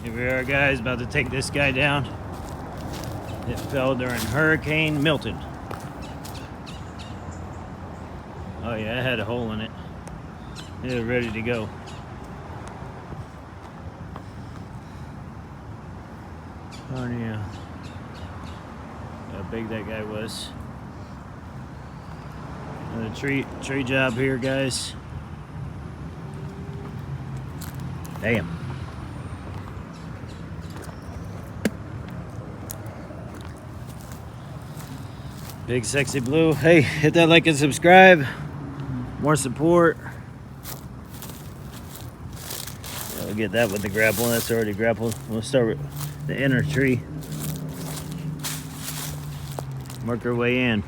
Here we are, guys, about to take this guy down. It fell during Hurricane Milton. Oh yeah, it had a hole in it. It was ready to go. Oh yeah. How big that guy was. Another tree job here, guys. Damn. Big Sexy Blue. Hey, hit that like and subscribe. More support. We'll get that with the grapple. That's already grappled. We'll start with the inner tree. Work our way in.